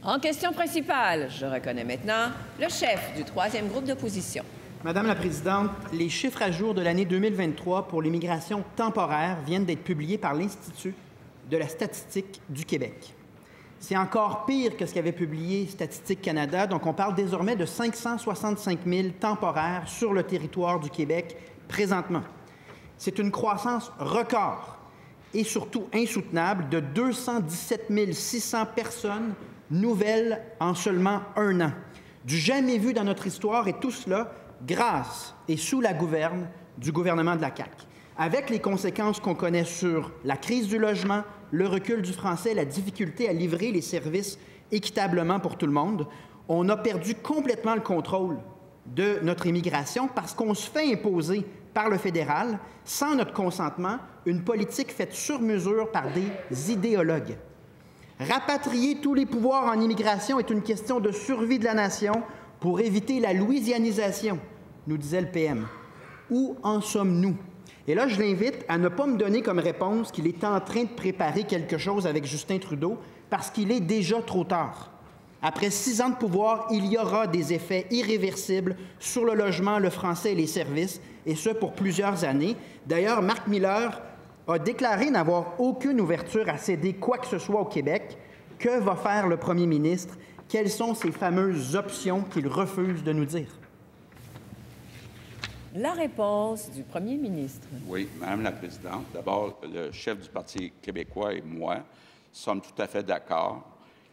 En question principale, je reconnais maintenant le chef du troisième groupe d'opposition. Madame la Présidente, les chiffres à jour de l'année 2023 pour l'immigration temporaire viennent d'être publiés par l'Institut de la statistique du Québec. C'est encore pire que ce qu'avait publié Statistique Canada, donc on parle désormais de 565 000 temporaires sur le territoire du Québec présentement. C'est une croissance record et surtout insoutenable de 217 600 personnes nouvelles en seulement un an. Du jamais vu dans notre histoire, et tout cela grâce et sous la gouverne du gouvernement de la CAQ. Avec les conséquences qu'on connaît sur la crise du logement, le recul du français, la difficulté à livrer les services équitablement pour tout le monde, on a perdu complètement le contrôle de notre immigration parce qu'on se fait imposer par le fédéral, sans notre consentement, une politique faite sur mesure par des idéologues. Rapatrier tous les pouvoirs en immigration est une question de survie de la nation pour éviter la louisianisation, nous disait le PM. Où en sommes-nous? Et là, je l'invite à ne pas me donner comme réponse qu'il est en train de préparer quelque chose avec Justin Trudeau, parce qu'il est déjà trop tard. Après 6 ans de pouvoir, il y aura des effets irréversibles sur le logement, le français et les services, et ce pour plusieurs années. D'ailleurs, Marc Miller a déclaré n'avoir aucune ouverture à céder quoi que ce soit au Québec. Que va faire le premier ministre? Quelles sont ces fameuses options qu'il refuse de nous dire? La réponse du premier ministre. Oui, Madame la Présidente. D'abord, le chef du Parti québécois et moi sommes tout à fait d'accord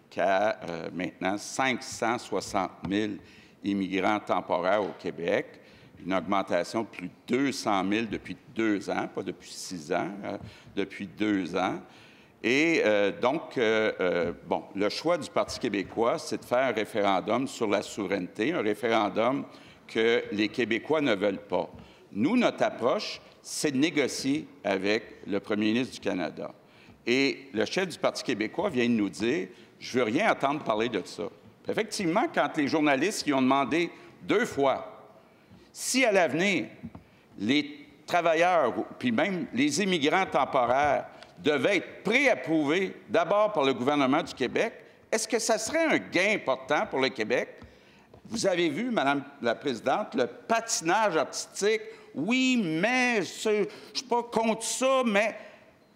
qu'à maintenant 560 000 immigrants temporaires au Québec, une augmentation de plus de 200 000 depuis 2 ans, pas depuis 6 ans, depuis 2 ans. Et bon, le choix du Parti québécois, c'est de faire un référendum sur la souveraineté, un référendum que les Québécois ne veulent pas. Nous, notre approche, c'est de négocier avec le premier ministre du Canada. Et le chef du Parti québécois vient de nous dire « Je veux rien entendre parler de ça ». Puis effectivement, quand les journalistes qui ont demandé 2 fois si à l'avenir, les travailleurs, puis même les immigrants temporaires, devaient être préapprouvés d'abord par le gouvernement du Québec, est-ce que ça serait un gain important pour le Québec? Vous avez vu, Madame la Présidente, le patinage artistique. Oui, mais je ne suis pas contre ça, mais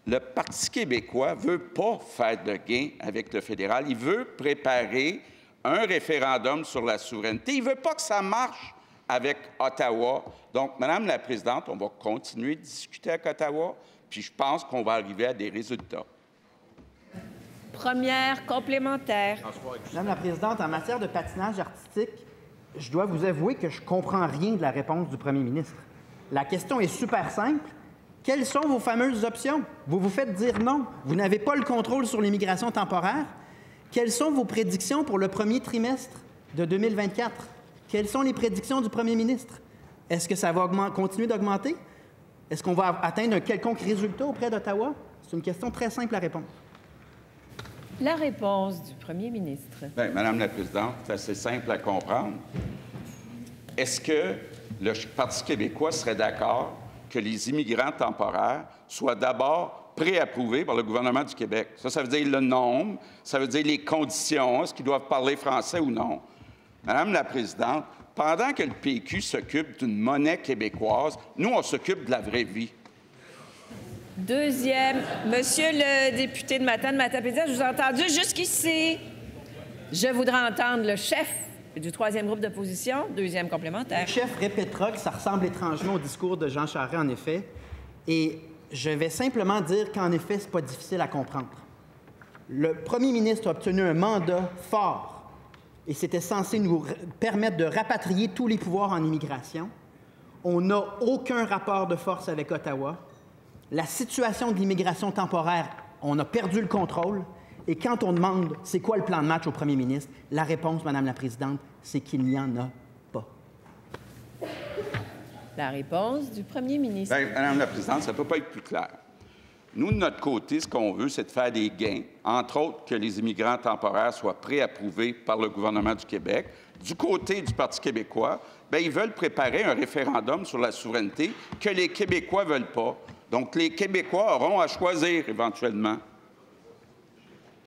le Parti québécois ne veut pas faire de gain avec le fédéral. Il veut préparer un référendum sur la souveraineté. Il ne veut pas que ça marche avec Ottawa. Donc, Madame la Présidente, on va continuer de discuter avec Ottawa, puis je pense qu'on va arriver à des résultats. Première complémentaire. Madame la Présidente, en matière de patinage artistique, je dois vous avouer que je ne comprends rien de la réponse du premier ministre. La question est super simple. Quelles sont vos fameuses options? Vous vous faites dire non. Vous n'avez pas le contrôle sur l'immigration temporaire. Quelles sont vos prédictions pour le premier trimestre de 2024? Quelles sont les prédictions du premier ministre? Est-ce que ça va continuer d'augmenter? Est-ce qu'on va atteindre un quelconque résultat auprès d'Ottawa? C'est une question très simple à répondre. La réponse du premier ministre. Bien, Madame la Présidente, c'est assez simple à comprendre. Est-ce que le Parti québécois serait d'accord que les immigrants temporaires soient d'abord préapprouvés par le gouvernement du Québec? Ça veut dire le nombre, ça veut dire les conditions, est-ce qu'ils doivent parler français ou non? Madame la Présidente, pendant que le PQ s'occupe d'une monnaie québécoise, nous, on s'occupe de la vraie vie. Deuxième, Monsieur le député de Matane-Matapédia, je vous ai entendu jusqu'ici. Je voudrais entendre le chef du troisième groupe d'opposition. Deuxième complémentaire. Le chef répétera que ça ressemble étrangement au discours de Jean Charest, en effet. Et je vais simplement dire qu'en effet, ce n'est pas difficile à comprendre. Le premier ministre a obtenu un mandat fort et c'était censé nous permettre de rapatrier tous les pouvoirs en immigration. On n'a aucun rapport de force avec Ottawa. La situation de l'immigration temporaire, on a perdu le contrôle. Et quand on demande c'est quoi le plan de match au premier ministre, la réponse, Madame la Présidente, c'est qu'il n'y en a pas. La réponse du premier ministre. Bien, Madame la Présidente, ça ne peut pas être plus clair. Nous, de notre côté, ce qu'on veut, c'est de faire des gains, entre autres que les immigrants temporaires soient préapprouvés par le gouvernement du Québec. Du côté du Parti québécois, bien, ils veulent préparer un référendum sur la souveraineté que les Québécois ne veulent pas. Donc, les Québécois auront à choisir éventuellement.